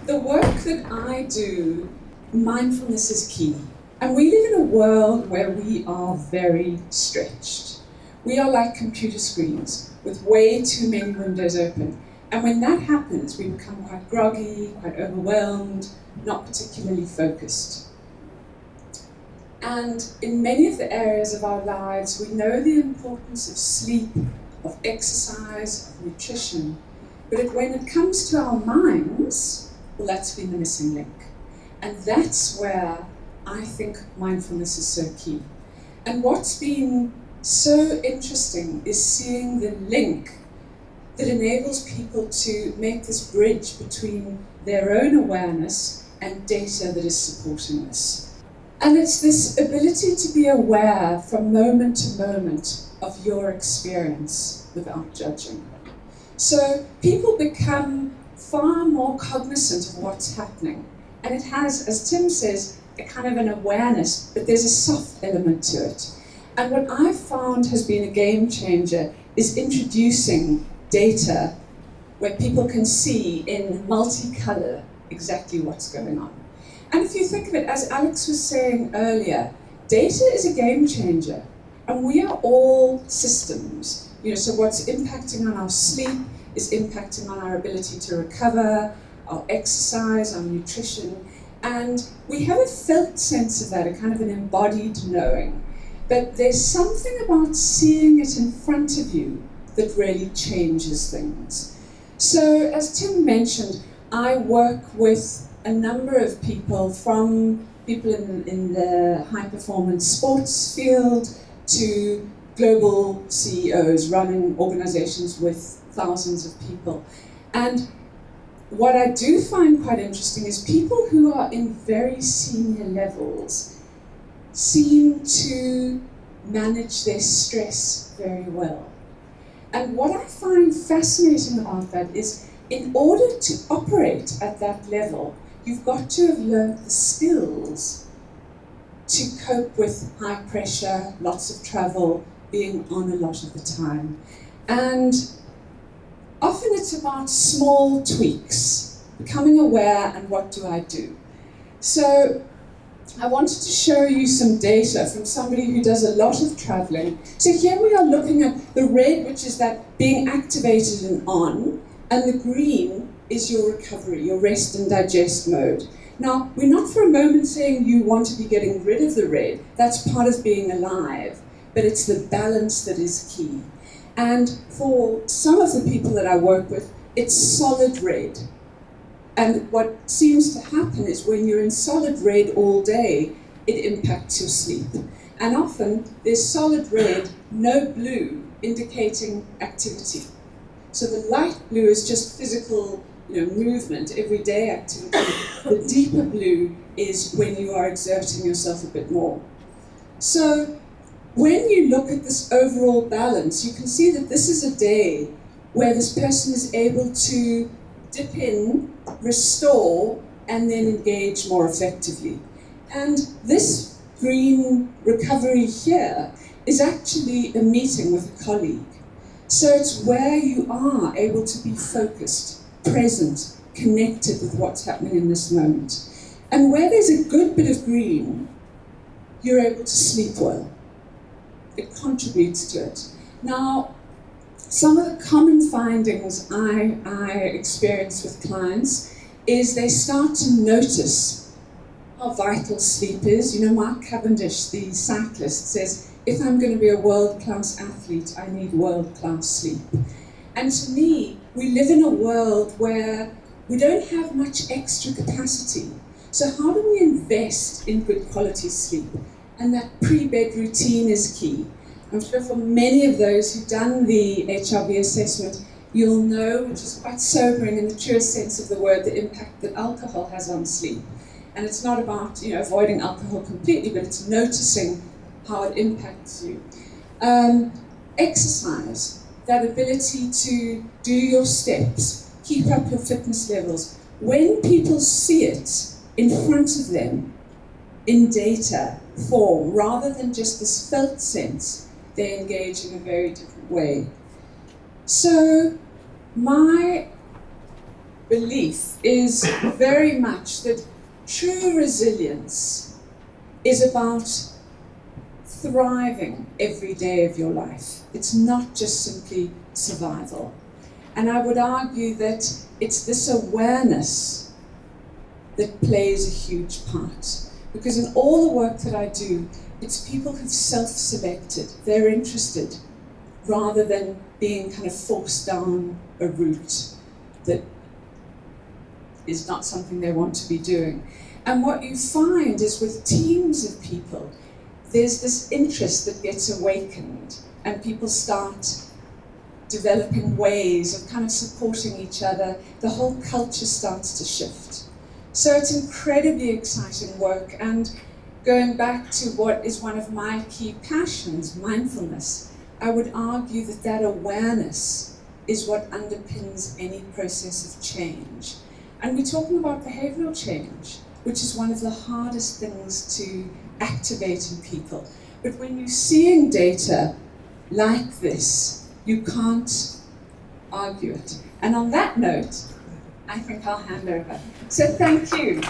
the work that I do, mindfulness is key. And we live in a world where we are very stretched. We are like computer screens with way too many windows open. And when that happens, we become quite groggy, quite overwhelmed, not particularly focused. And in many of the areas of our lives, we know the importance of sleep, of exercise, of nutrition. But when it comes to our minds, well, that's been the missing link. And that's where I think mindfulness is so key. And what's been so interesting is seeing the link that enables people to make this bridge between their own awareness and data that is supporting this. And it's this ability to be aware from moment to moment of your experience without judging. So people become far more cognizant of what's happening. And it has, as Tim says, a kind of an awareness, but there's a soft element to it. And what I've found has been a game changer is introducing data where people can see in multicolour exactly what's going on. And if you think of it, as Alex was saying earlier, data is a game changer. And we are all systems. So what's impacting on our sleep is impacting on our ability to recover, our exercise, our nutrition. And we have a felt sense of that, a kind of an embodied knowing. But there's something about seeing it in front of you that really changes things. So as Tim mentioned, I work with a number of people, from people in the high-performance sports field to global CEOs running organizations with thousands of people. And what I do find quite interesting is people who are in very senior levels seem to manage their stress very well. And what I find fascinating about that is, in order to operate at that level, you've got to have learned the skills to cope with high pressure, lots of travel, being on a lot of the time. And often it's about small tweaks, becoming aware, and what do I do? So I wanted to show you some data from somebody who does a lot of traveling. So here we are looking at the red, which is that being activated and on, and the green is your recovery, your rest and digest mode. Now, we're not for a moment saying you want to be getting rid of the red. That's part of being alive, but it's the balance that is key. And for some of the people that I work with, it's solid red. And what seems to happen is when you're in solid red all day, it impacts your sleep. And often there's solid red, no blue, indicating activity. So the light blue is just physical, movement, everyday activity. The deeper blue is when you are exerting yourself a bit more. So when you look at this overall balance, you can see that this is a day where this person is able to dip in, restore, and then engage more effectively. And this green recovery here is actually a meeting with a colleague. So it's where you are able to be focused, present, connected with what's happening in this moment. And where there's a good bit of green, you're able to sleep well. It contributes to it. Now, some of the common findings I experience with clients is they start to notice how vital sleep is. Mark Cavendish, the cyclist, says, if I'm going to be a world-class athlete, I need world-class sleep. And to me, we live in a world where we don't have much extra capacity. So how do we invest in good quality sleep? And that pre-bed routine is key. I'm sure for many of those who've done the HRV assessment, you'll know, which is quite sobering in the truest sense of the word, the impact that alcohol has on sleep. And it's not about avoiding alcohol completely, but it's noticing how it impacts you. Exercise, that ability to do your steps, keep up your fitness levels. When people see it in front of them in data form, rather than just this felt sense, they engage in a very different way. So my belief is very much that true resilience is about thriving every day of your life. It's not just simply survival. And I would argue that it's this awareness that plays a huge part. Because in all the work that I do, it's people who've self-selected. They're interested, rather than being kind of forced down a route that is not something they want to be doing. And what you find is with teams of people, there's this interest that gets awakened, and people start developing ways of kind of supporting each other. The whole culture starts to shift. So it's incredibly exciting work, and going back to what is one of my key passions, mindfulness, I would argue that that awareness is what underpins any process of change. And we're talking about behavioral change, which is one of the hardest things to activate in people. But when you're seeing data like this, you can't argue it. And on that note, I think I'll hand over. So thank you.